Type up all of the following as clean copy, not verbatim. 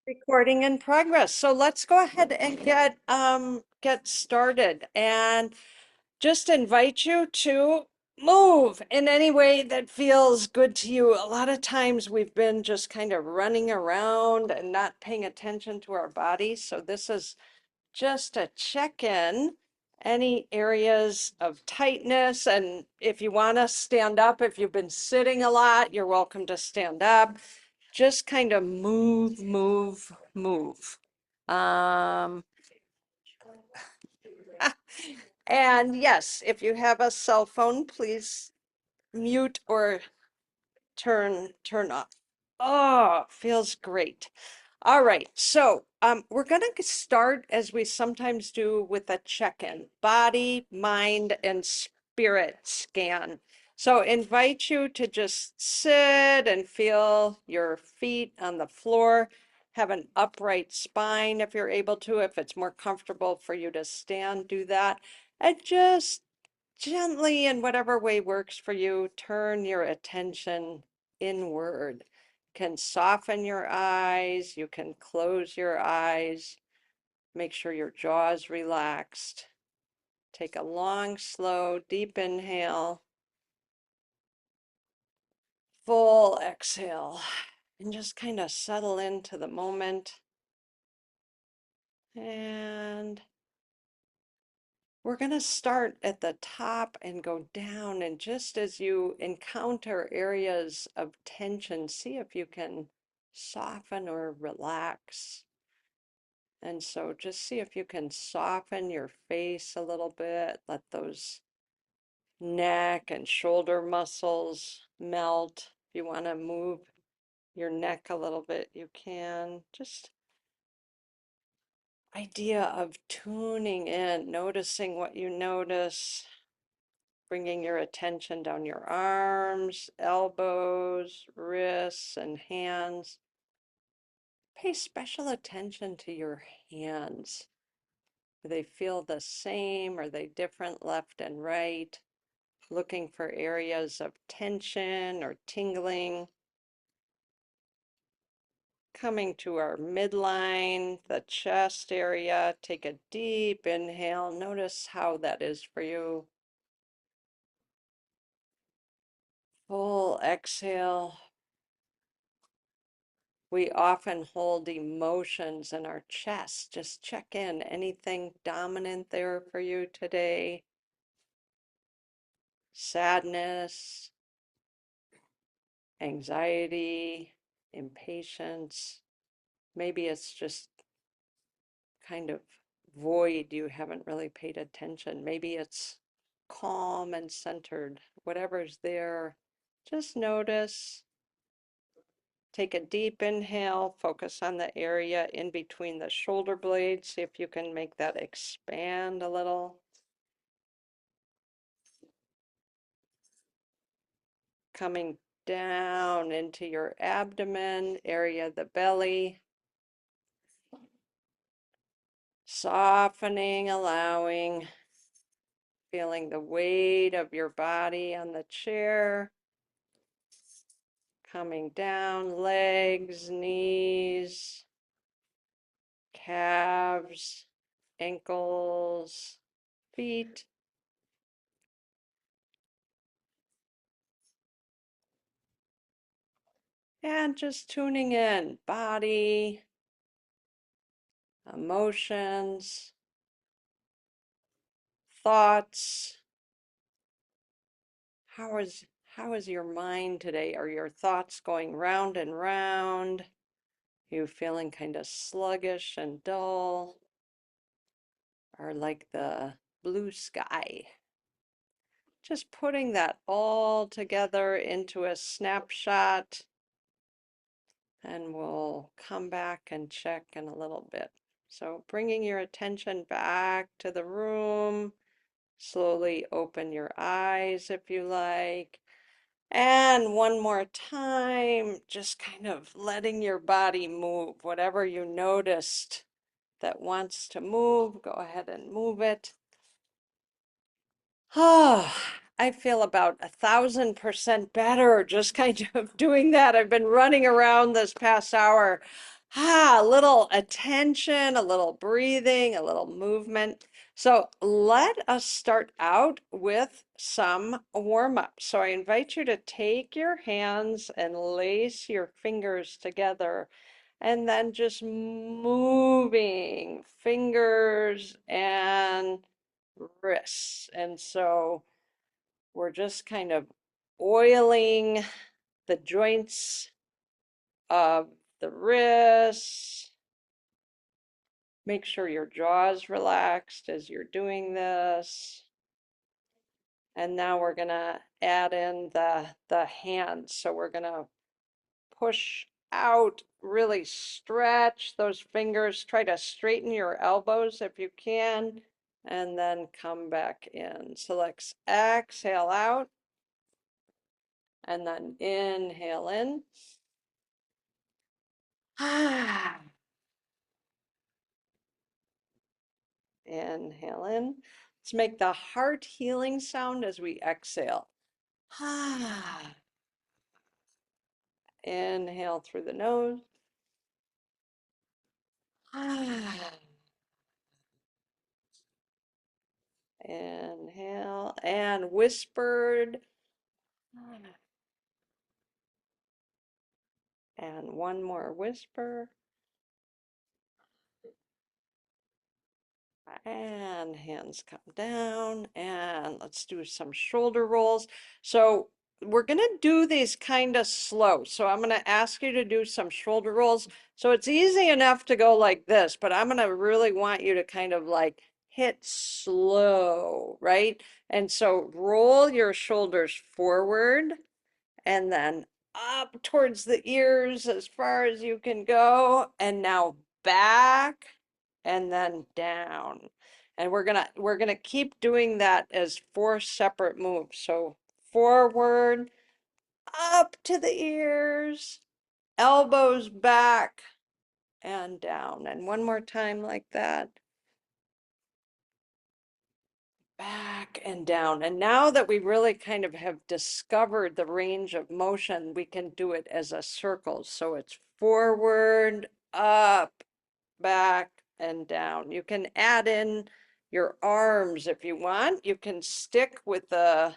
Recording in progress. So let's go ahead and get started and just invite you to move in any way that feels good to you. A lot of times we've been just kind of running around and not paying attention to our bodies. So this is just a check-in, any areas of tightness. And if you want to stand up, if you've been sitting a lot, you're welcome to stand up. Just kind of move, move, move. Um, and yes, if you have a cell phone, please mute or turn off. Oh, feels great. All right, so we're going to start as we sometimes do with a check-in, body, mind, and spirit scan. So invite you to just sit and feel your feet on the floor, have an upright spine if you're able to. If it's more comfortable for you to stand, do that. And just gently, in whatever way works for you, turn your attention inward. Can soften your eyes, you can close your eyes, make sure your jaw is relaxed. Take a long, slow, deep inhale, full exhale, and just kind of settle into the moment. And we're going to start at the top and go down. And just as you encounter areas of tension, see if you can soften or relax. And so just see if you can soften your face a little bit. Let those neck and shoulder muscles melt. If you want to move your neck a little bit, you can. Just idea of tuning in, noticing what you notice. Bringing your attention down your arms, elbows, wrists, and hands. Pay special attention to your hands. Do they feel the same? Are they different left and right? Looking for areas of tension or tingling. Coming to our midline, the chest area. Take a deep inhale. Notice how that is for you. Full exhale. We often hold emotions in our chest. Just check in. Anything dominant there for you today? Sadness, anxiety, impatience. Maybe it's just kind of void. You haven't really paid attention. Maybe it's calm and centered. Whatever's there, just notice. Take a deep inhale, focus on the area in between the shoulder blades. See if you can make that expand a little. Coming down into your abdomen, area of the belly. Softening, allowing, feeling the weight of your body on the chair. Coming down, legs, knees, calves, ankles, feet. And just tuning in, body, emotions, thoughts. How is your mind today? Are your thoughts going round and round? You feeling kind of sluggish and dull? Or like the blue sky? Just putting that all together into a snapshot, and we'll come back and check in a little bit. So bringing your attention back to the room, slowly open your eyes if you like. And one more time, just kind of letting your body move. Whatever you noticed that wants to move, go ahead and move it. Oh, I feel about 1,000% better just kind of doing that. I've been running around this past hour. A little attention, a little breathing, a little movement. So let us start out with some warm up. So I invite you to take your hands and lace your fingers together and then just moving fingers and wrists. And so we're just kind of oiling the joints of the wrists. Make sure your jaw is relaxed as you're doing this. And now we're gonna add in the hands. So we're gonna push out, really stretch those fingers. Try to straighten your elbows if you can, and then come back in. So let's exhale out, and then inhale in. Inhale in. Let's make the heart healing sound as we exhale. Inhale through the nose. Inhale and whispered. And one more whisper. And hands come down, and let's do some shoulder rolls. So we're going to do these kind of slow. So I'm going to ask you to do some shoulder rolls. So it's easy enough to go like this, but I'm going to really want you to kind of like hit slow, right? And so roll your shoulders forward and then up towards the ears as far as you can go, and now back and then down. And we're gonna keep doing that as 4 separate moves. So forward, up to the ears, elbows back and down. And one more time like that. Back and down. And now that we really kind of have discovered the range of motion, we can do it as a circle. So it's forward, up, back, and down. You can add in your arms if you want. You can stick with the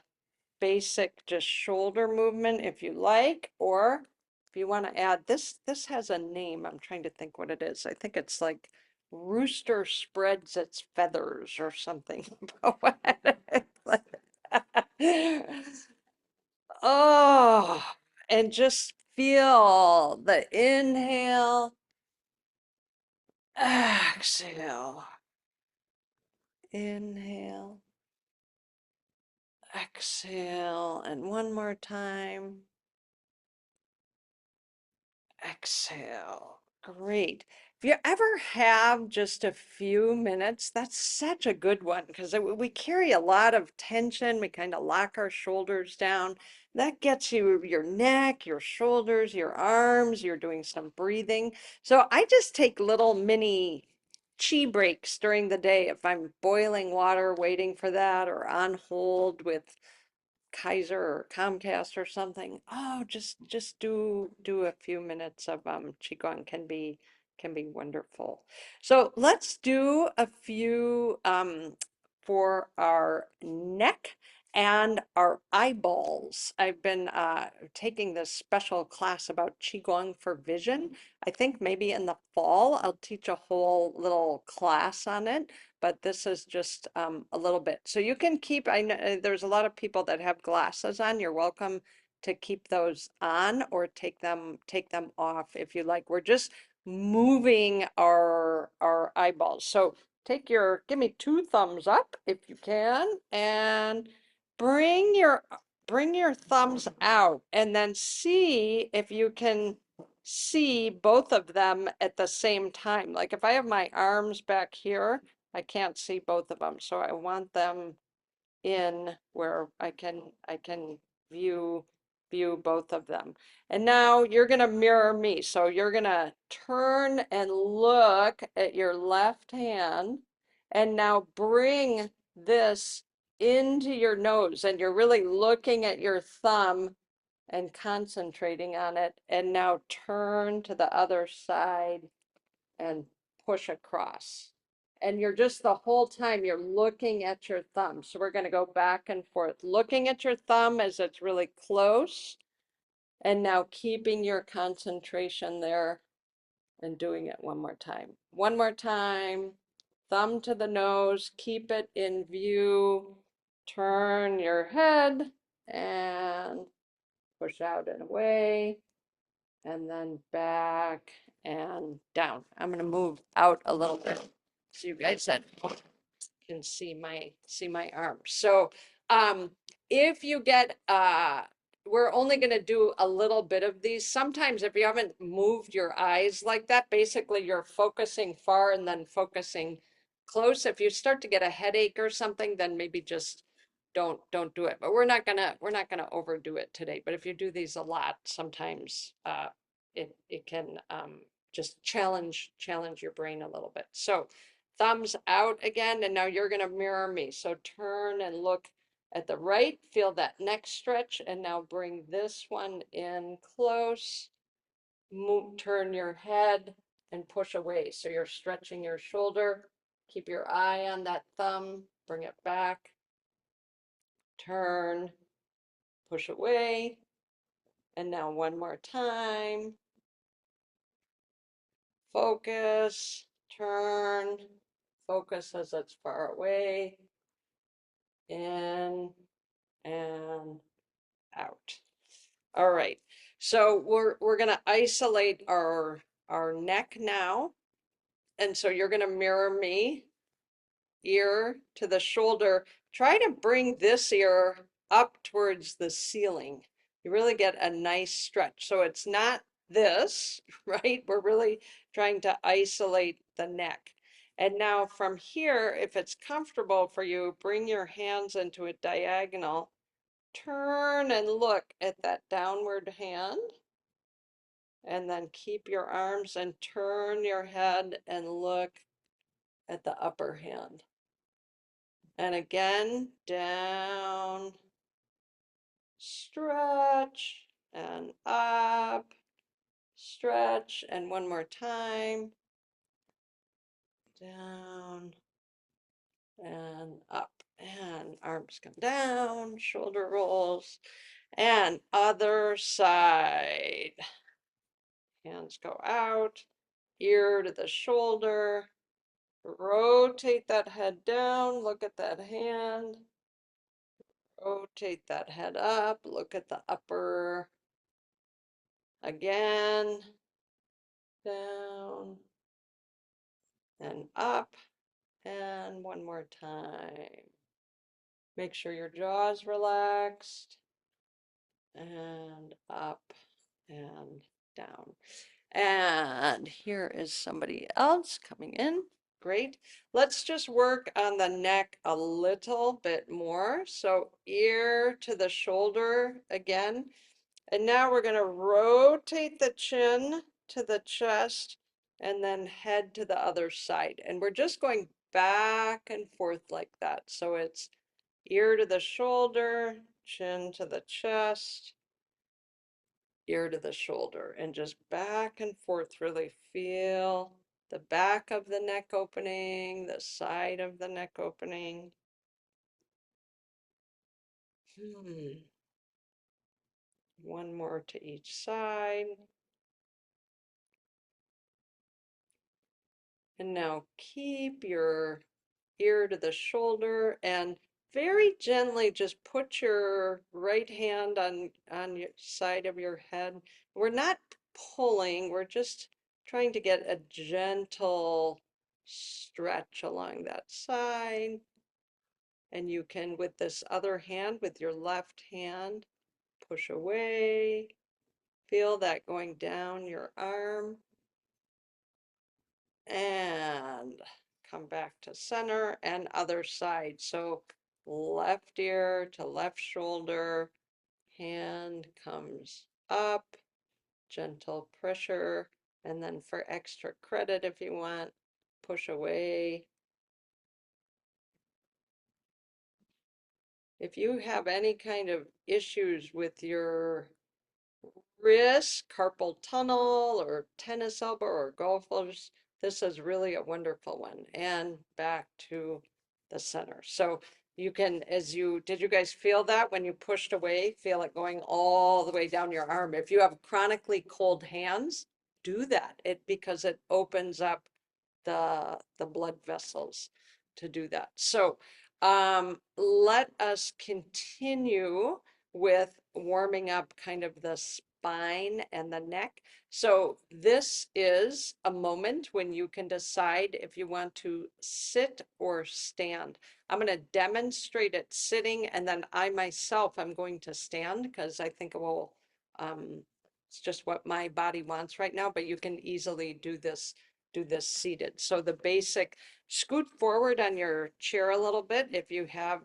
basic just shoulder movement if you like, or if you want to add this has a name. I'm trying to think what it is. I think it's like rooster spreads its feathers or something poetic. Oh, and just feel the inhale, exhale, inhale, exhale, and one more time. Exhale. Great. If you ever have just a few minutes, that's such a good one because we carry a lot of tension. We kind of lock our shoulders down. That gets you your neck, your shoulders, your arms. You're doing some breathing. So I just take little mini chi breaks during the day if I'm boiling water, waiting for that, or on hold with Kaiser or Comcast or something. Oh, just do a few minutes of qigong can be wonderful. So let's do a few for our neck and our eyeballs. I've been taking this special class about qigong for vision. I think maybe in the fall I'll teach a whole little class on it, but this is just a little bit. So you can keep, I know there's a lot of people that have glasses on. You're welcome to keep those on or take them off if you like. We're just moving our eyeballs. So give me 2 thumbs up if you can, and bring your bring your thumbs out and then see if you can see both of them at the same time. Like if I have my arms back here, I can't see both of them, so I want them in where I can view both of them. And now you're gonna mirror me. So you're gonna turn and look at your left hand and now bring this into your nose and you're really looking at your thumb and concentrating on it. And now turn to the other side and push across. And you're just the whole time you're looking at your thumb. So we're going to go back and forth, looking at your thumb as it's really close. And now keeping your concentration there and doing it one more time. One more time. Thumb to the nose, keep it in view. Turn your head and push out and away, and then back and down. I'm going to move out a little bit so you guys can see my arm. So if you get we're only going to do a little bit of these. Sometimes if you haven't moved your eyes like that, basically you're focusing far and then focusing close. If you start to get a headache or something, then maybe just don't do it. But we're not gonna overdo it today. But if you do these a lot, sometimes it can just challenge your brain a little bit. So thumbs out again, and now you're gonna mirror me. So turn and look at the right, feel that neck stretch, and now bring this one in close. Move, turn your head and push away. So you're stretching your shoulder. Keep your eye on that thumb, bring it back, turn, push away. And now one more time. Focus, turn, focus as it's far away, in and out. All right, so we're gonna isolate our neck now. And so you're gonna mirror me, ear to the shoulder. Try to bring this ear up towards the ceiling. You really get a nice stretch. So it's not this, right? We're really trying to isolate the neck. And now from here, if it's comfortable for you, bring your hands into a diagonal. Turn and look at that downward hand. And then keep your arms and turn your head and look at the upper hand. And again, down, stretch, and up, stretch, and one more time, down, and up, and arms come down, shoulder rolls, and other side. Hands go out, ear to the shoulder, rotate that head down, look at that hand. Rotate that head up, look at the upper again, down and up, and one more time. Make sure your jaw's relaxed, and up and down. And here is somebody else coming in. Great. Let's just work on the neck a little bit more. So ear to the shoulder again. And now we're going to rotate the chin to the chest and then head to the other side. And we're just going back and forth like that. So it's ear to the shoulder, chin to the chest, ear to the shoulder, and just back and forth. Really feel the back of the neck opening, the side of the neck opening. One more to each side. And now keep your ear to the shoulder and very gently just put your right hand on your side of your head. We're not pulling, we're just trying to get a gentle stretch along that side. And you can, with this other hand, with your left hand, push away. Feel that going down your arm. And come back to center and other side. So left ear to left shoulder, hand comes up, gentle pressure, and then for extra credit if you want, push away. If you have any kind of issues with your wrist, carpal tunnel, or tennis elbow, or golfers, this is really a wonderful one. And back to the center. So you can, did you guys feel that when you pushed away? Feel it going all the way down your arm. If you have chronically cold hands, do that. Because it opens up the blood vessels to do that. So let us continue with warming up kind of the spine and the neck. So this is a moment when you can decide if you want to sit or stand. I'm going to demonstrate it sitting, and then I myself am going to stand because I think it will, it's just what my body wants right now, but you can easily do this seated. So the basic, scoot forward on your chair a little bit if you have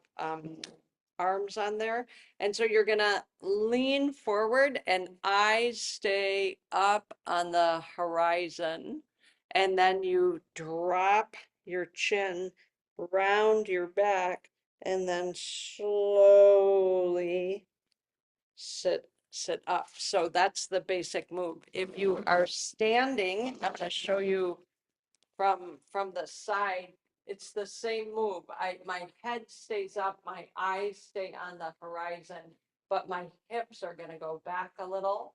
arms on there. And so you're gonna lean forward and eyes stay up on the horizon. And then you drop your chin round your back and then slowly sit up. So that's the basic move. If you are standing, I'm going to show you from the side. It's the same move. My head stays up, my eyes stay on the horizon, but my hips are going to go back a little.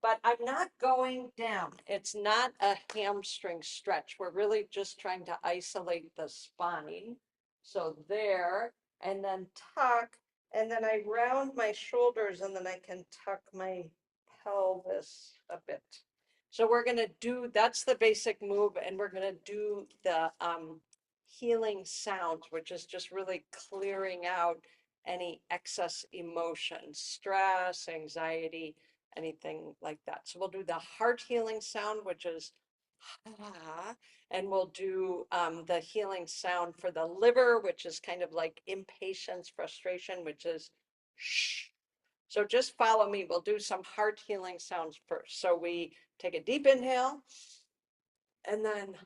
But I'm not going down. It's not a hamstring stretch. We're really just trying to isolate the spine. So there, and then tuck, and then I round my shoulders, and then I can tuck my pelvis a bit. So we're going to do, that's the basic move, and we're going to do the healing sounds, which is just really clearing out any excess emotion, stress, anxiety, anything like that. So we'll do the heart healing sound, which is ah, and we'll do the healing sound for the liver, which is kind of like impatience, frustration, which is shh. So just follow me. We'll do some heart healing sounds first. So we take a deep inhale and then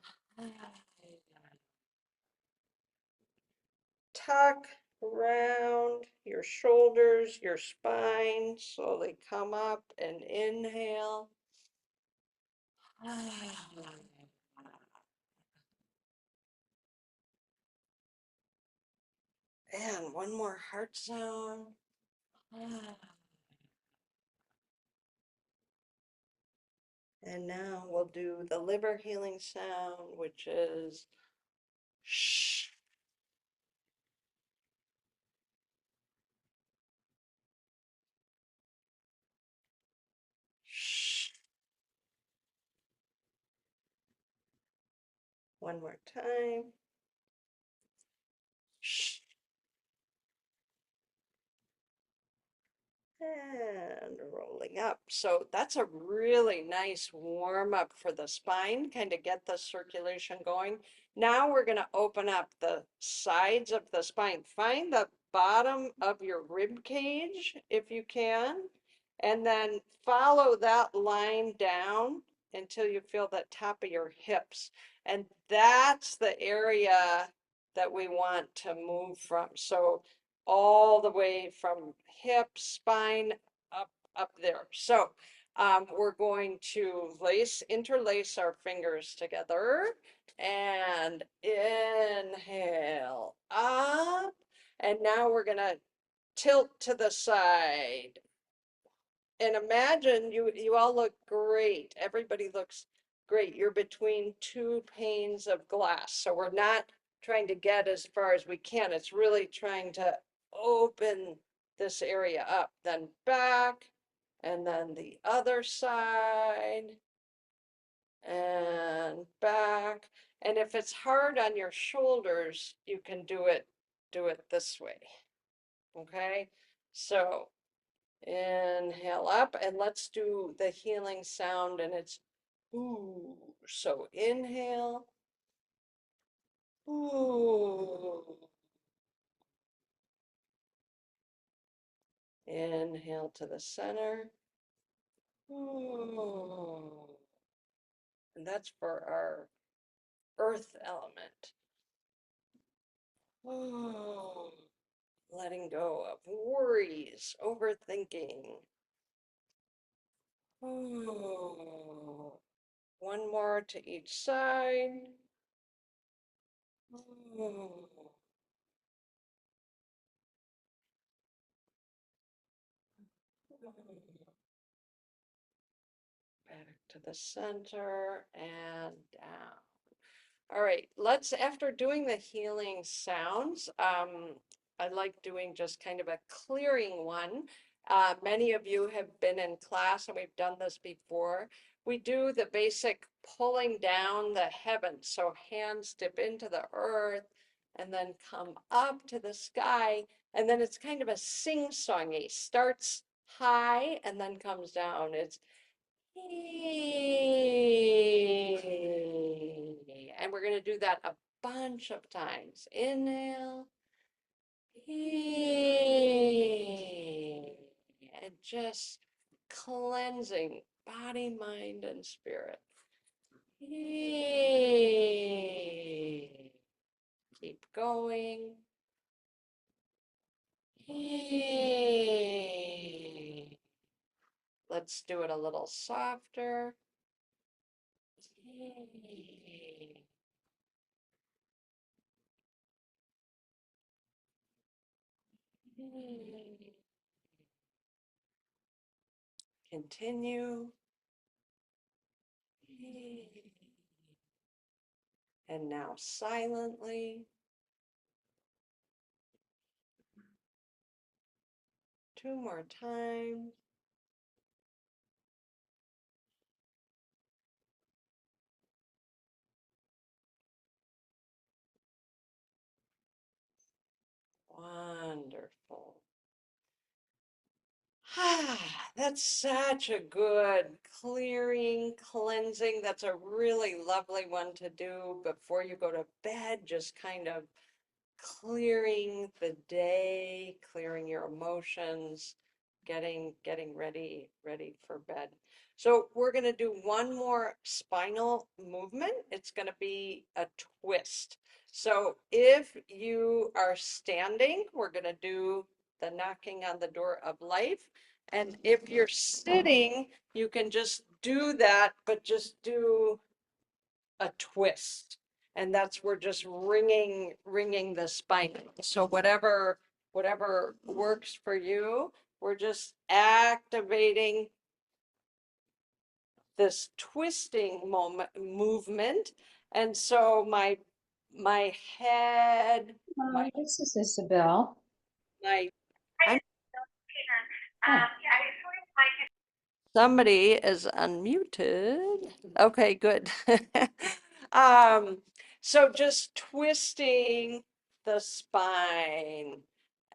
tuck around your shoulders, your spine, slowly come up and inhale. And one more heart sound. And now we'll do the liver healing sound, which is shh. Shh. One more time. Shh. And rolling up. So that's a really nice warm up for the spine, kind of get the circulation going. Now we're going to open up the sides of the spine. Find the bottom of your rib cage if you can, and then follow that line down until you feel the top of your hips. And that's the area that we want to move from. So all the way from hip, spine, up there. So we're going to interlace our fingers together and inhale up. And now we're gonna tilt to the side. And imagine you all look great. Everybody looks great. You're between two panes of glass. So we're not trying to get as far as we can. It's really trying to open this area up, then back, and then the other side, and back. And if it's hard on your shoulders, you can do it this way. Okay? So inhale up, and let's do the healing sound, and it's ooh. So inhale, ooh. Inhale to the center, ooh. And that's for our earth element. Ooh. Letting go of worries, overthinking. Oh, one more to each side. Oh. Back to the center and down. All right, let's, after doing the healing sounds, I like doing just kind of a clearing one. Many of you have been in class and we've done this before. We do the basic pulling down the heavens. So hands dip into the earth and then come up to the sky. And then it's kind of a sing-songy, starts high and then comes down. It's and we're going to do that a bunch of times. Inhale. And just cleansing body, mind, and spirit. Keep going. Let's do it a little softer. Continue. And now silently. Two more times. Wonderful. That's such a good clearing, cleansing. That's a really lovely one to do before you go to bed. Just kind of clearing the day, clearing your emotions, getting ready for bed. So we're going to do one more spinal movement. It's going to be a twist. So if you are standing, we're going to do the knocking on the door of life. And if you're sitting, you can just do that, but just do a twist. And that's, we're just ringing the spine. So whatever works for you, we're just activating this twisting movement. And so my head, This is Isabel. my I'm Somebody is unmuted. Okay, good. Um, so just twisting the spine.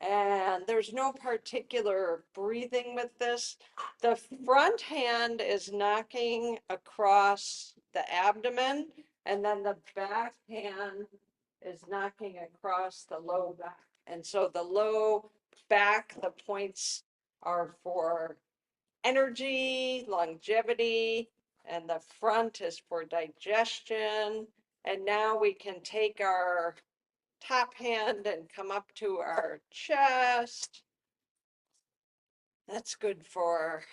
And there's no particular breathing with this. The front hand is knocking across the abdomen, and then the back hand is knocking across the low back. And so the low back, the points are for energy, longevity, and the front is for digestion. And now we can take our top hand and come up to our chest. That's good for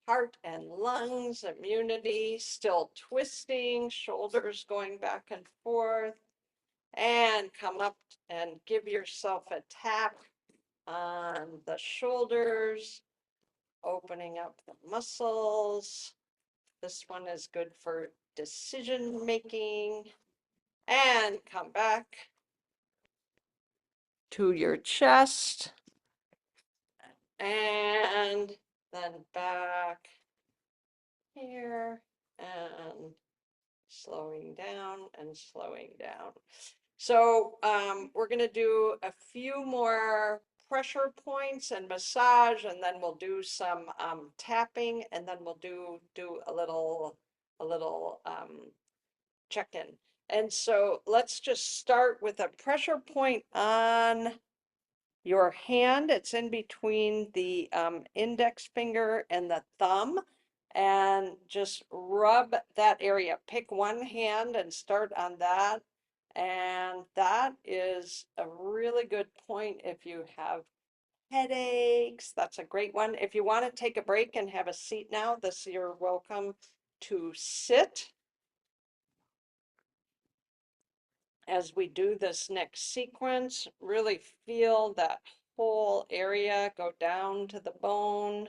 heart and lungs, immunity, still twisting, shoulders going back and forth. And come up and give yourself a tap on the shoulders, opening up the muscles. This one is good for decision making. And come back to your chest. And then back here and slowing down and slowing down. So we're going to do a few more pressure points and massage, and then we'll do some tapping, and then we'll do a little check-in. And so let's just start with a pressure point on your hand. It's in between the index finger and the thumb. And just rub that area. Pick one hand and start on that. And that is a really good point if you have headaches. That's a great one. If you want to take a break and have a seat now, you're welcome to sit as we do this next sequence. Really feel that whole area go down to the bone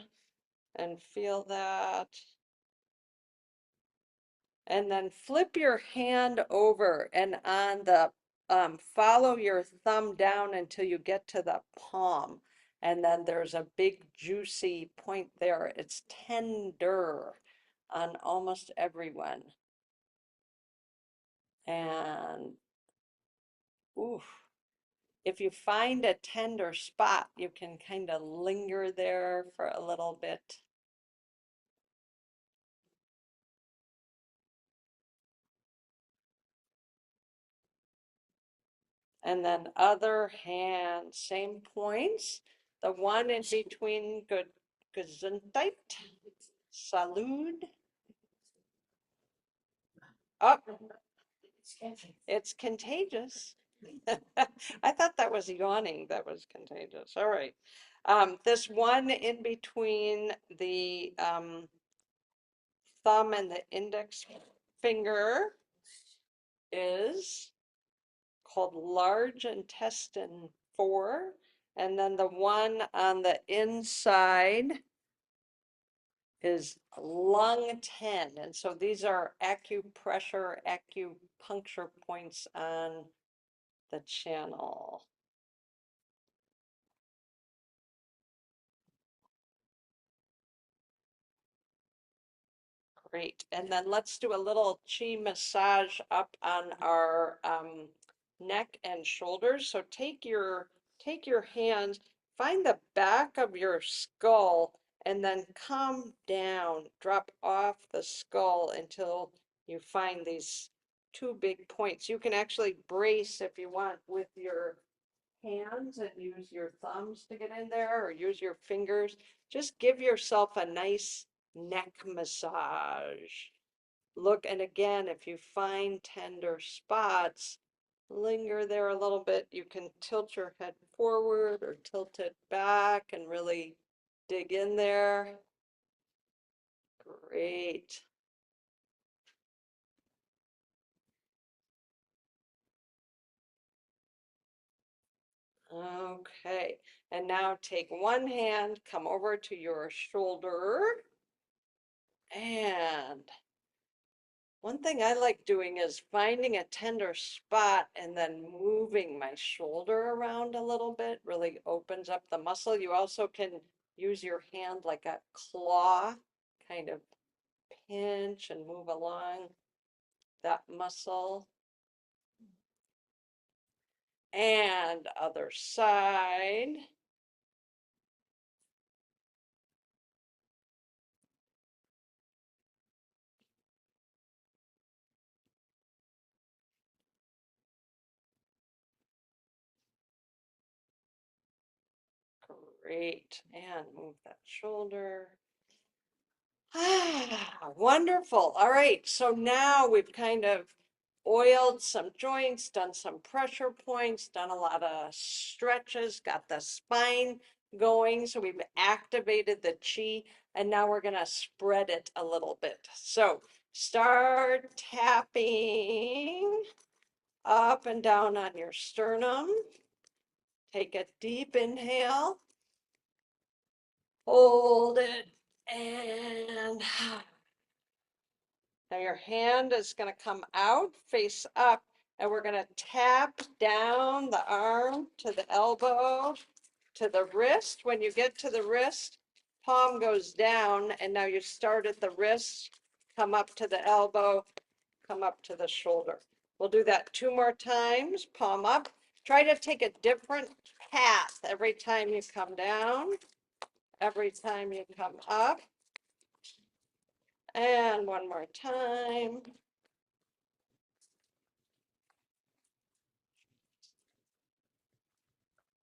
and feel that. And then flip your hand over and on the follow your thumb down until you get to the palm. And then there's a big juicy point there. It's tender on almost everyone. And oof. If you find a tender spot, you can kind of linger there for a little bit. And then other hand, same points. The one in between, good, Gesundheit, Salud. Oh, it's contagious. I thought that was yawning. That was contagious. All right. This one in between the thumb and the index finger is called large intestine 4. And then the one on the inside is lung 10. And so these are acupressure, acupuncture points on the channel. Great. And then let's do a little chi massage up on our neck and shoulders. So take your hands, find the back of your skull, and then come down, drop off the skull until you find these two big points. You can actually brace if you want with your hands and use your thumbs to get in there or use your fingers. Just give yourself a nice neck massage. Look, and again, if you find tender spots, linger there a little bit. You can tilt your head forward or tilt it back and really dig in there. Great. Okay, and now take one hand, come over to your shoulder, and one thing I like doing is finding a tender spot and then moving my shoulder around a little bit really opens up the muscle. You also can use your hand like a claw, kind of pinch and move along that muscle. And other side. Great. And move that shoulder. Ah, wonderful. All right. So now we've kind of oiled some joints, done some pressure points, done a lot of stretches, got the spine going. So we've activated the chi, and now we're going to spread it a little bit. So start tapping up and down on your sternum. Take a deep inhale. Hold it and now your hand is going to come out, face up, and we're going to tap down the arm to the elbow, to the wrist. When you get to the wrist, palm goes down, and now you start at the wrist, come up to the elbow, come up to the shoulder. We'll do that 2 more times, palm up. Try to take a different path every time you come down, every time you come up. And one more time.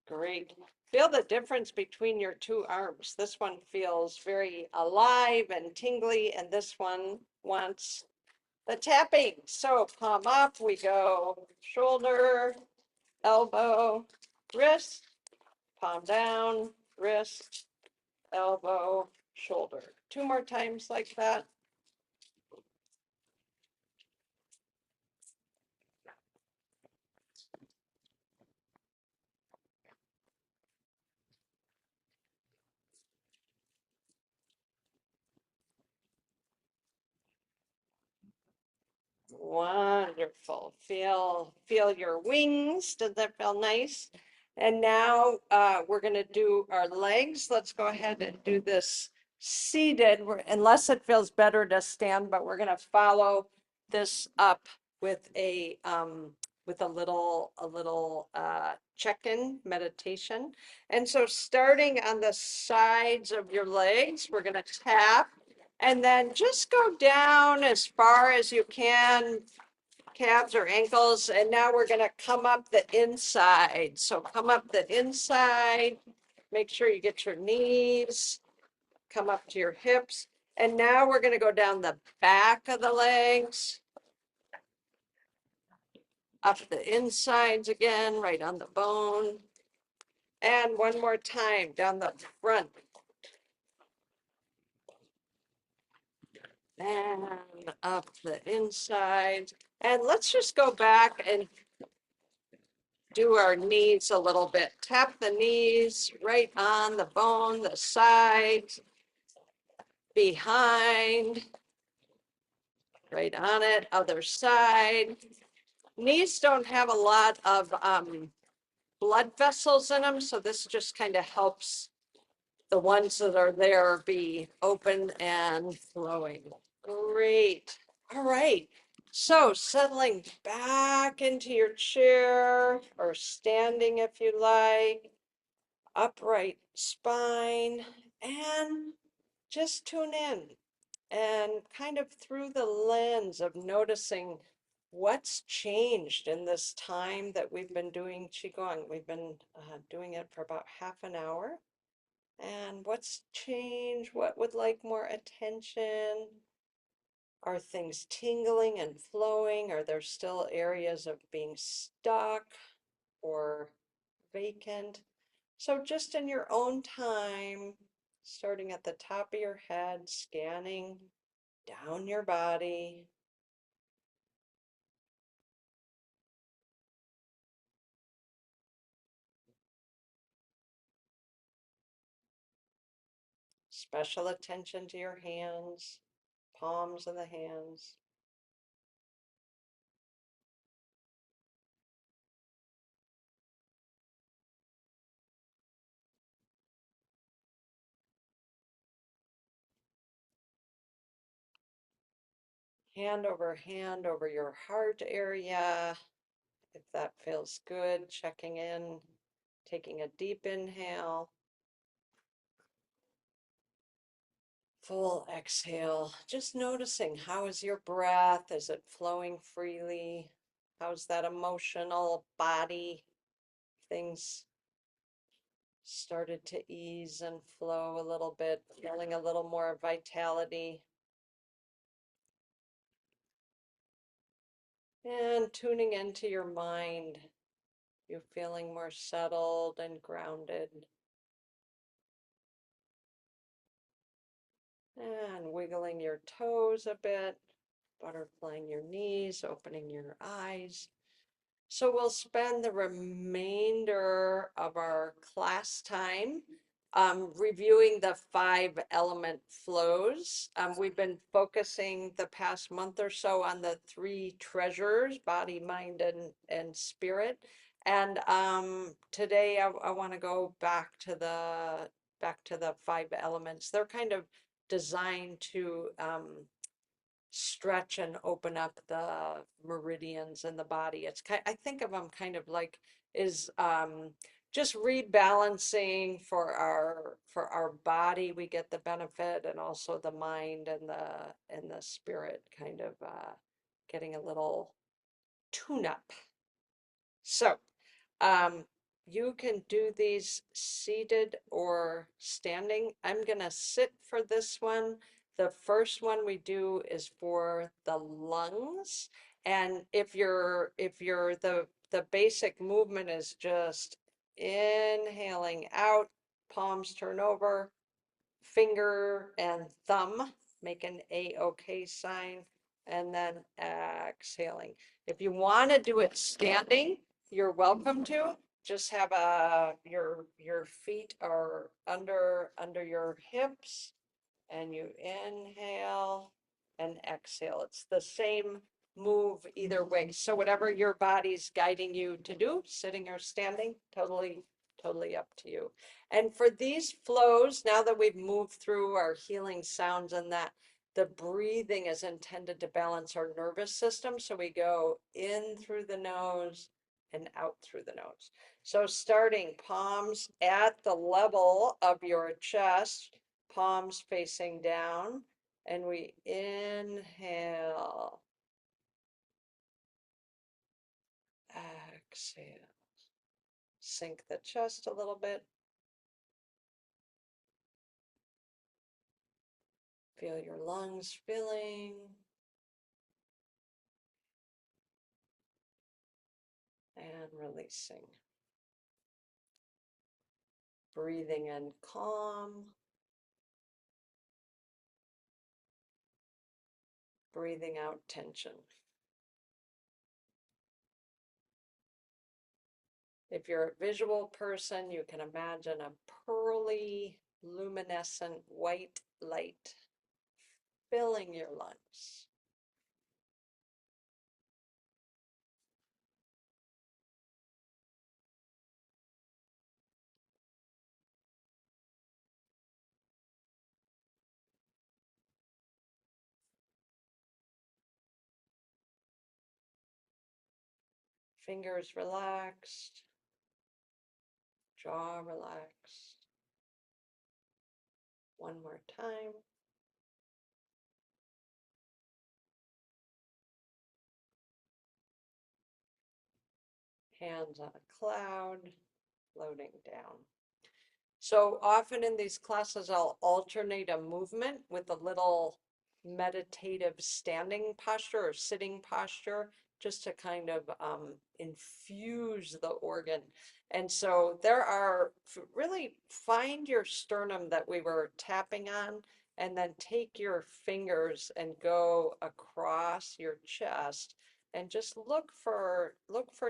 Great. Feel the difference between your 2 arms. This one feels very alive and tingly, and this one wants the tapping. So palm up, we go shoulder, elbow, wrist, palm down, wrist, elbow, shoulder. Two more times like that. Wonderful. Feel your wings. Does that feel nice? And now we're going to do our legs. Let's go ahead and do this seated, unless it feels better to stand, but we're going to follow this up with a little check-in meditation. And so starting on the sides of your legs, we're going to tap. And then just go down as far as you can, calves or ankles. And now we're going to come up the inside. So come up the inside, make sure you get your knees, come up to your hips. And now we're going to go down the back of the legs, up the insides again, right on the bone. And one more time, down the front. And up the inside. And let's just go back and do our knees a little bit. Tap the knees right on the bone, the sides, behind, right on it, other side. Knees don't have a lot of blood vessels in them, so this just kind of helps the ones that are there be open and flowing. Great. All right. So settling back into your chair or standing if you like, upright spine, and just tune in and kind of through the lens of noticing what's changed in this time that we've been doing Qigong. We've been doing it for about half an hour. And what's changed? What would like more attention? Are things tingling and flowing? Are there still areas of being stuck or vacant? So just in your own time, starting at the top of your head, scanning down your body. Special attention to your hands, palms of the hands. Hand over your heart area. If that feels good, checking in, taking a deep inhale. Full exhale, just noticing how is your breath? Is it flowing freely? How's that emotional body? Things started to ease and flow a little bit, feeling a little more vitality. And tuning into your mind, you're feeling more settled and grounded. And wiggling your toes a bit, butterflying your knees, opening your eyes. So we'll spend the remainder of our class time reviewing the 5 element flows. We've been focusing the past month or so on the 3 treasures, body, mind, and spirit. And today I want to go back to the 5 elements. They're kind of designed to stretch and open up the meridians in the body. It's kind, I think of them kind of like is just rebalancing for our body. We get the benefit, and also the mind and the spirit kind of getting a little tune up. So you can do these seated or standing. I'm gonna sit for this one. The first one we do is for the lungs. And if the basic movement is just inhaling out palms turn over, finger and thumb make an A-OK sign, and then exhaling. If you want to do it standing, you're welcome to. Just have your feet are under your hips, and you inhale and exhale. It's the same move either way. So whatever your body's guiding you to do, sitting or standing, totally up to you. And for these flows, now that we've moved through our healing sounds and that, the breathing is intended to balance our nervous system. So we go in through the nose and out through the nose. So starting palms at the level of your chest, palms facing down, and we inhale, exhale, sink the chest a little bit, feel your lungs filling, and releasing. Breathing in calm, breathing out tension. If you're a visual person, you can imagine a pearly, luminescent white light filling your lungs. Fingers relaxed, jaw relaxed. One more time. Hands on a cloud, floating down. So often in these classes, I'll alternate a movement with a little meditative standing posture or sitting posture, just to kind of infuse the organ. And so there are, really find your sternum that we were tapping on, and then take your fingers and go across your chest and just look for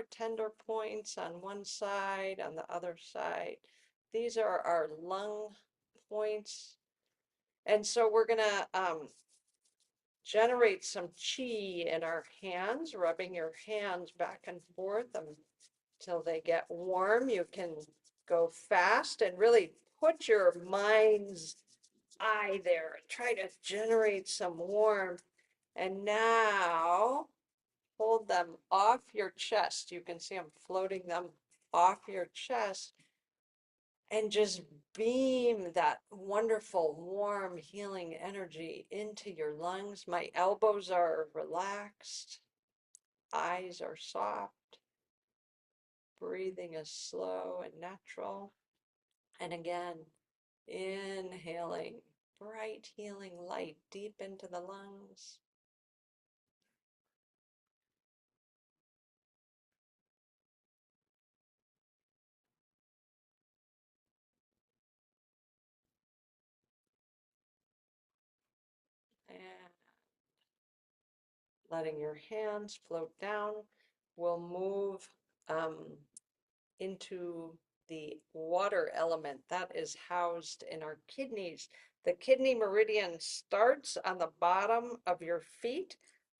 tender points on one side, on the other side. These are our lung points. And so we're gonna generate some chi in our hands, rubbing your hands back and forth until they get warm. You can go fast and really put your mind's eye there and try to generate some warmth. And now hold them off your chest. You can see I'm floating them off your chest, and just beam that wonderful, warm, healing energy into your lungs. My elbows are relaxed, eyes are soft, breathing is slow and natural. And again, inhaling bright, healing light deep into the lungs. And letting your hands float down. We'll move into the water element that is housed in our kidneys. The kidney meridian starts on the bottom of your feet,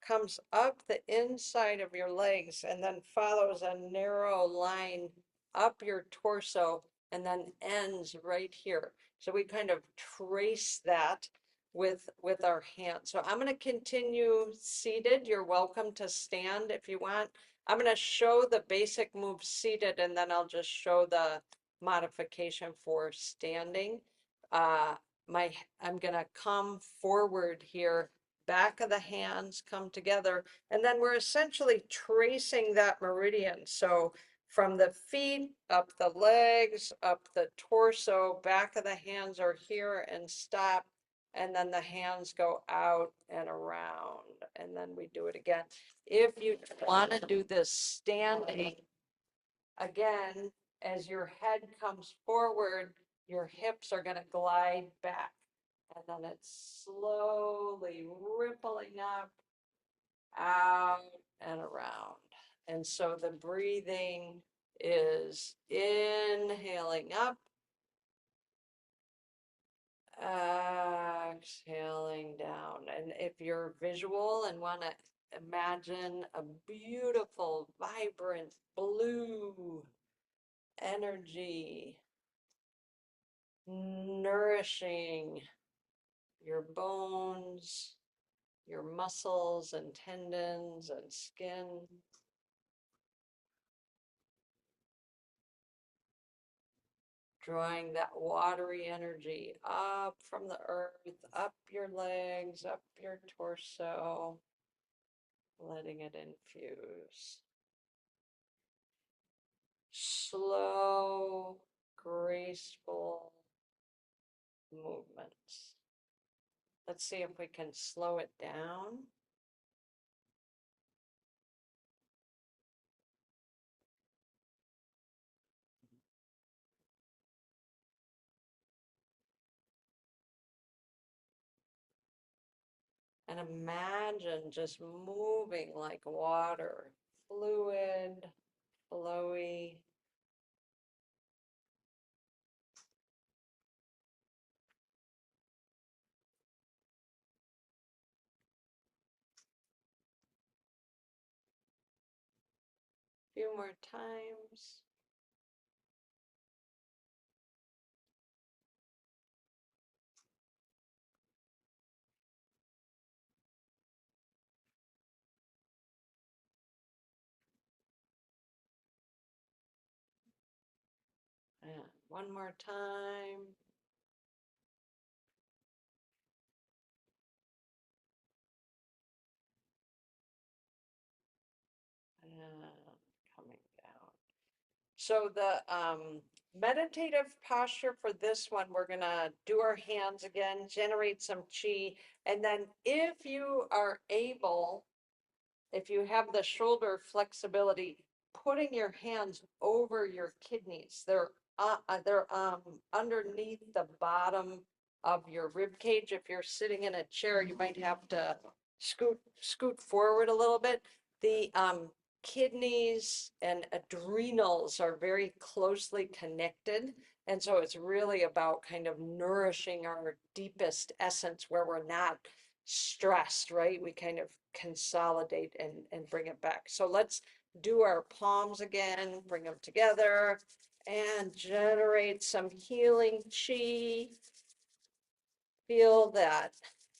comes up the inside of your legs, and then follows a narrow line up your torso, and then ends right here. So we kind of trace that with our hands. So I'm going to continue seated. You're welcome to stand if you want. I'm going to show the basic move seated, and then I'll just show the modification for standing. Uh, I'm going to come forward here, back of the hands come together, and then we're essentially tracing that meridian. So from the feet, up the legs, up the torso, back of the hands are here and stop, and then the hands go out and around, and then we do it again. If you want to do this standing, again, as your head comes forward, your hips are going to glide back. And then it's slowly rippling up, out, and around. And so the breathing is inhaling up, exhaling down. And if you're visual and want to imagine a beautiful, vibrant blue energy nourishing your bones, your muscles and tendons and skin, drawing that watery energy up from the earth, up your legs, up your torso, letting it infuse. Slow, graceful movements. Let's see if we can slow it down. And imagine just moving like water, fluid, flowy. A few more times. And one more time. And coming down. So the meditative posture for this one, we're gonna do our hands again, generate some chi, and then if you are able, if you have the shoulder flexibility, putting your hands over your kidneys. They're underneath the bottom of your rib cage. If you're sitting in a chair, you might have to scoot forward a little bit. The kidneys and adrenals are very closely connected. And so it's really about kind of nourishing our deepest essence where we're not stressed, right? We kind of consolidate and bring it back. So let's do our palms again, bring them together and generate some healing chi. Feel that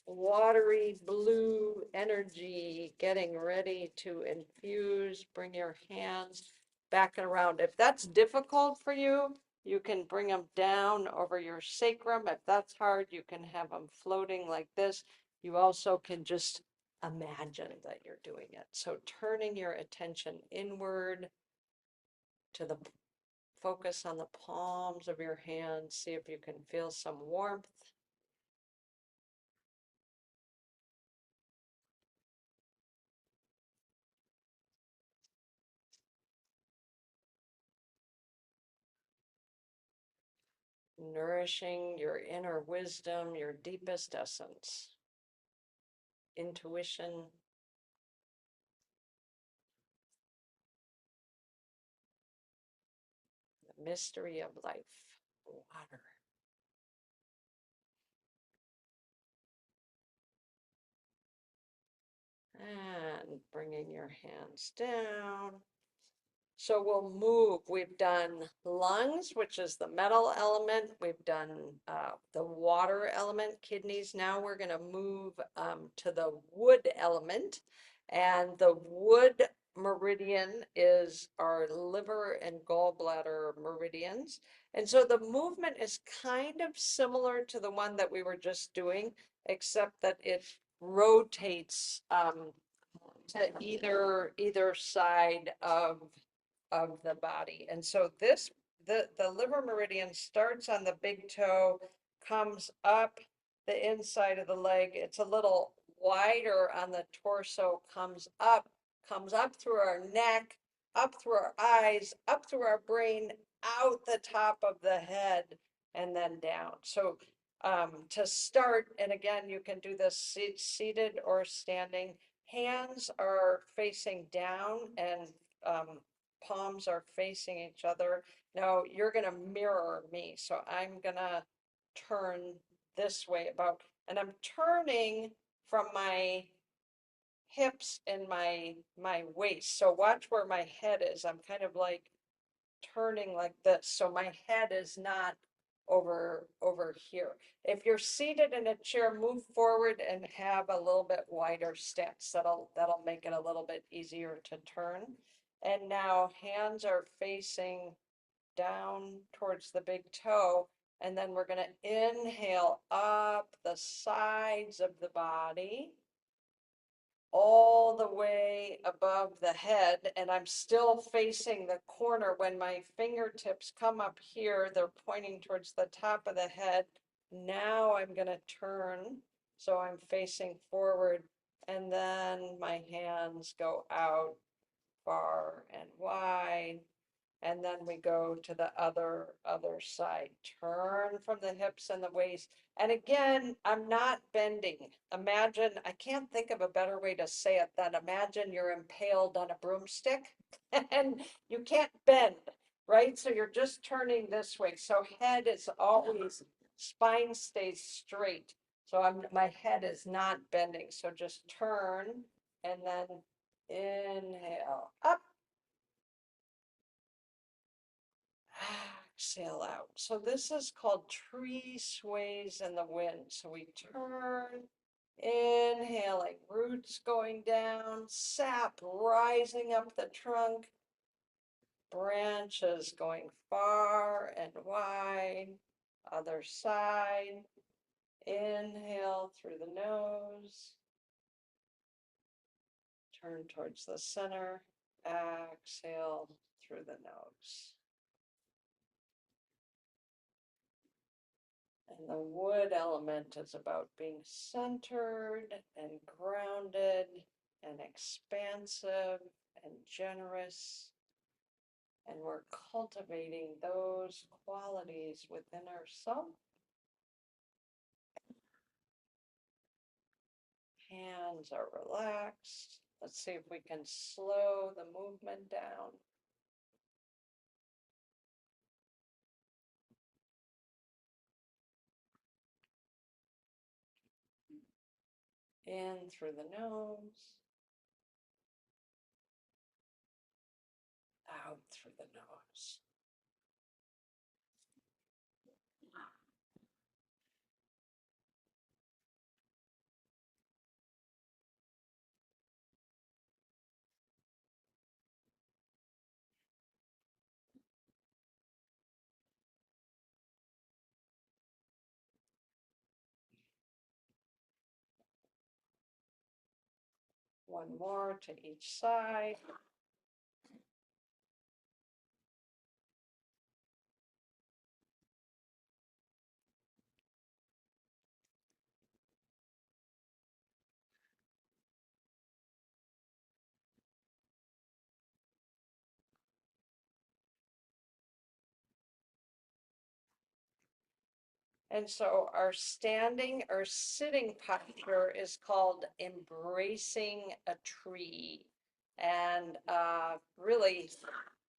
watery blue energy getting ready to infuse. Bring your hands back and around. If that's difficult for you, you can bring them down over your sacrum. If that's hard, you can have them floating like this. You also can just imagine that you're doing it. So turning your attention inward to the focus on the palms of your hands. See if you can feel some warmth. Nourishing your inner wisdom, your deepest essence, intuition, the mystery of life, water. And bringing your hands down. So we'll move. We've done lungs, which is the metal element. We've done the water element, kidneys. Now we're going to move to the wood element. And the wood meridian is our liver and gallbladder meridians. And so the movement is kind of similar to the one that we were just doing, except that it rotates to either side of the body. And so the liver meridian starts on the big toe, comes up the inside of the leg. It's a little wider on the torso, comes up through our neck, up through our eyes, up through our brain, out the top of the head, and then down. So to start, and again, you can do this seated or standing. Hands are facing down and palms are facing each other. Now you're going to mirror me. So I'm going to turn this way about, and I'm turning from my hips and my waist. So watch where my head is. I'm kind of like turning like this. So my head is not over here. If you're seated in a chair, move forward and have a little bit wider stance. That'll make it a little bit easier to turn. And now hands are facing down towards the big toe. And then we're going to inhale up the sides of the body all the way above the head, and I'm still facing the corner. When my fingertips come up here, they're pointing towards the top of the head. Now I'm going to turn, so I'm facing forward, and then my hands go out far and wide. And then we go to the other side. Turn from the hips and the waist. And again, I'm not bending. Imagine, I can't think of a better way to say it than imagine you're impaled on a broomstick and you can't bend, right? So you're just turning this way. So head is always, spine stays straight. So my head is not bending. So just turn and then inhale up. Exhale out. So this is called tree sways in the wind. So we turn, inhaling, roots going down, sap rising up the trunk, branches going far and wide. Other side. Inhale through the nose. Turn towards the center. Exhale through the nose. And the wood element is about being centered and grounded and expansive and generous. And we're cultivating those qualities within ourselves. Hands are relaxed. Let's see if we can slow the movement down. In through the nose. Out through the nose. One more to each side. And so our standing or sitting posture is called embracing a tree. And really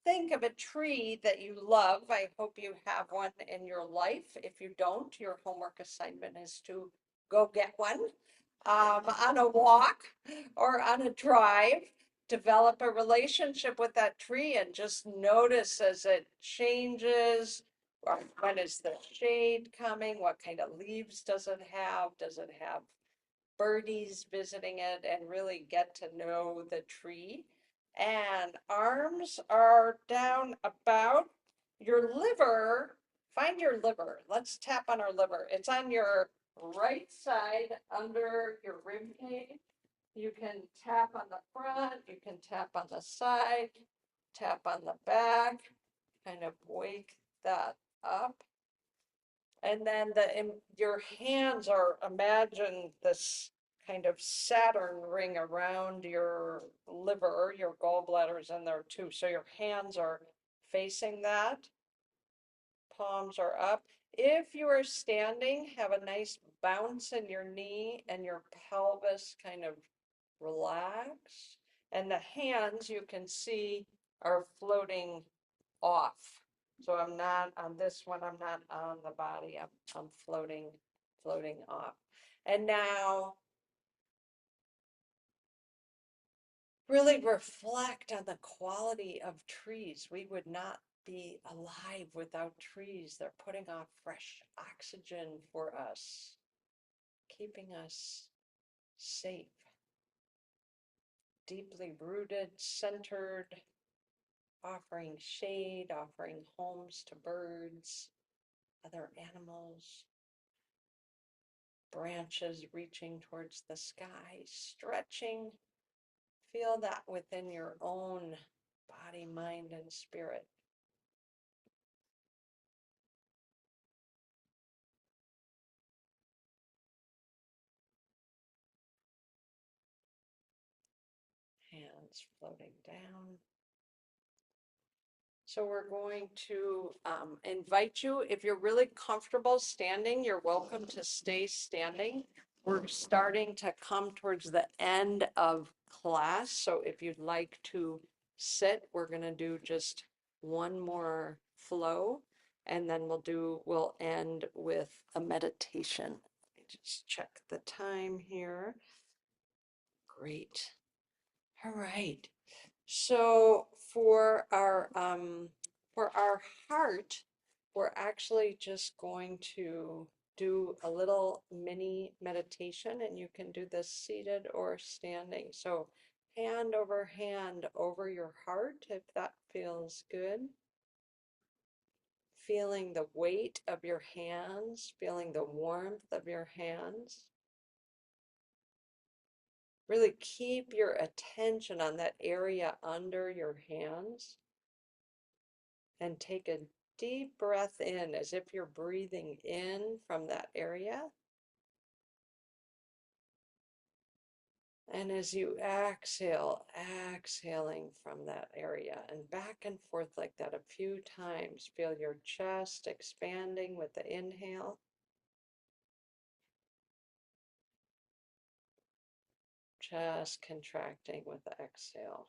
think of a tree that you love. I hope you have one in your life. If you don't, your homework assignment is to go get one on a walk or on a drive. Develop a relationship with that tree and just notice as it changes. When is the shade coming? What kind of leaves does it have? Does it have birdies visiting it? And really get to know the tree. And arms are down about your liver. Find your liver. Let's tap on our liver. It's on your right side under your rib cage. You can tap on the front, you can tap on the side, tap on the back, kind of wake that up. And then your hands are, imagine this kind of Saturn ring around your liver, your gallbladder's in there too. So your hands are facing that. palms are up. If you are standing, have a nice bounce in your knee and your pelvis kind of relax. And the hands you can see are floating off. So I'm not on this one, I'm not on the body, I'm floating off. And now really reflect on the quality of trees. We would not be alive without trees. They're putting off fresh oxygen for us, keeping us safe, deeply rooted, centered, offering shade, offering homes to birds, other animals, branches reaching towards the sky, stretching. Feel that within your own body, mind, and spirit. Hands floating down. So we're going to invite you, if you're really comfortable standing, you're welcome to stay standing. We're starting to come towards the end of class. So if you'd like to sit, we're going to do just one more flow and then we'll end with a meditation. Let me just check the time here. Great. All right. So for our heart, we're actually just going to do a little mini meditation, and you can do this seated or standing. So hand over your heart, if that feels good. Feeling the weight of your hands, feeling the warmth of your hands. Really keep your attention on that area under your hands and take a deep breath in as if you're breathing in from that area. And as you exhale, exhaling from that area and back and forth like that a few times. Feel your chest expanding with the inhale. Chest contracting with the exhale.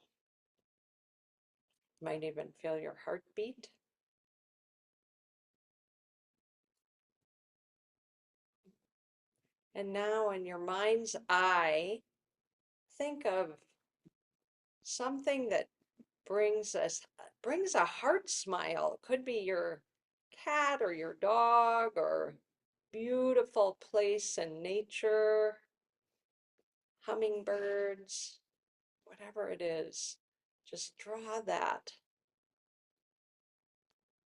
Might even feel your heartbeat. And now in your mind's eye, think of something that brings a heart smile. It could be your cat or your dog or beautiful place in nature, hummingbirds, whatever it is. Just draw that.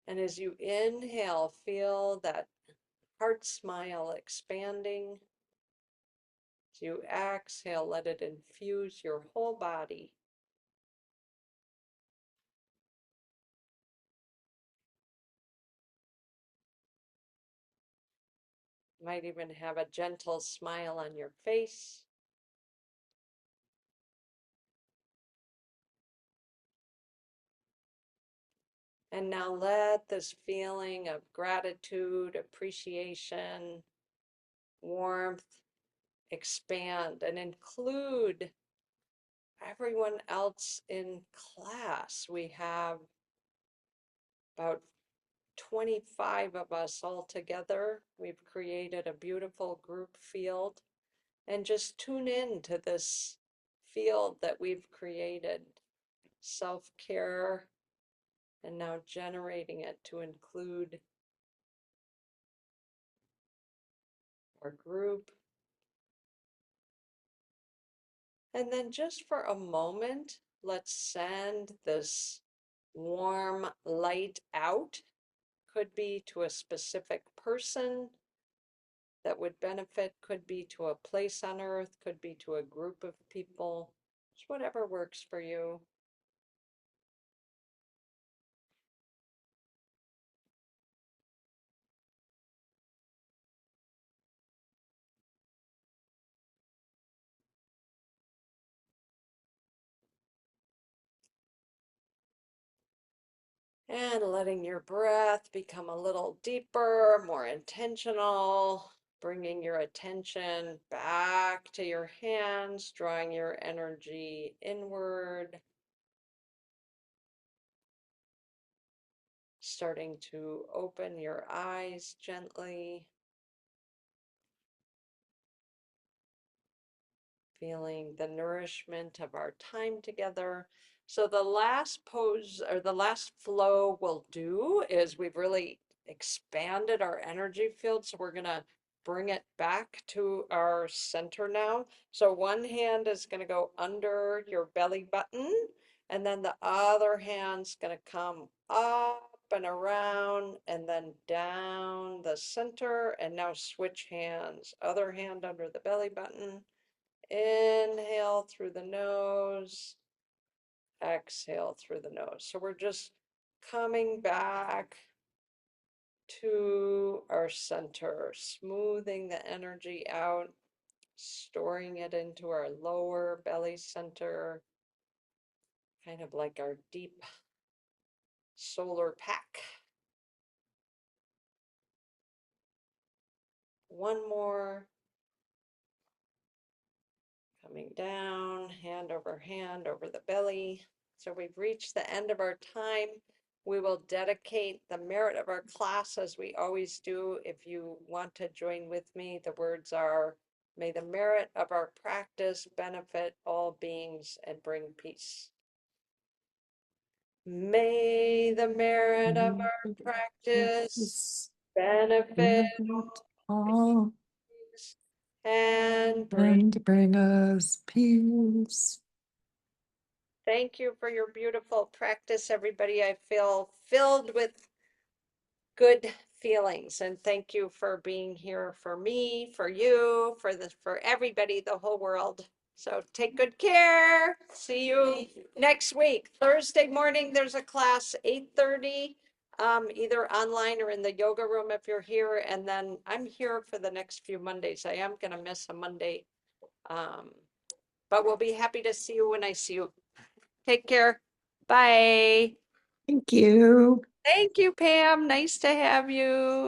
And as you inhale, feel that heart smile expanding. As you exhale, let it infuse your whole body. Might even have a gentle smile on your face. And now let this feeling of gratitude, appreciation, warmth expand and include everyone else in class. We have about 25 of us all together. We've created a beautiful group field, and just tune in to this field that we've created, self-care, and now generating it to include our group. And then just for a moment, let's send this warm light out. Could be to a specific person that would benefit, could be to a place on earth, could be to a group of people, just whatever works for you. And letting your breath become a little deeper, more intentional, bringing your attention back to your hands, drawing your energy inward, starting to open your eyes gently, feeling the nourishment of our time together. So the last pose or the last flow we'll do is we've really expanded our energy field. So we're gonna bring it back to our center now. So one hand is gonna go under your belly button, and then the other hand's gonna come up and around and then down the center. And now switch hands. Other hand under the belly button. Inhale through the nose, exhale through the nose. So we're just coming back to our center, smoothing the energy out, storing it into our lower belly center, kind of like our deep solar pack. One more. Coming down, hand over the belly. So we've reached the end of our time. We will dedicate the merit of our class as we always do. If you want to join with me, the words are, may the merit of our practice benefit all beings and bring peace. May the merit of our practice benefit all beings and bring. and bring us peace. Thank you for your beautiful practice, everybody. I feel filled with good feelings, and thank you for being here for me, for you, for everybody, the whole world. So take good care. See you next week. Thursday morning, there's a class, 8:30, either online or in the yoga room if you're here. And then I'm here for the next few Mondays. I am gonna miss a Monday. But we'll be happy to see you when I see you. Take care. Bye. Thank you. Thank you, Pam. Nice to have you.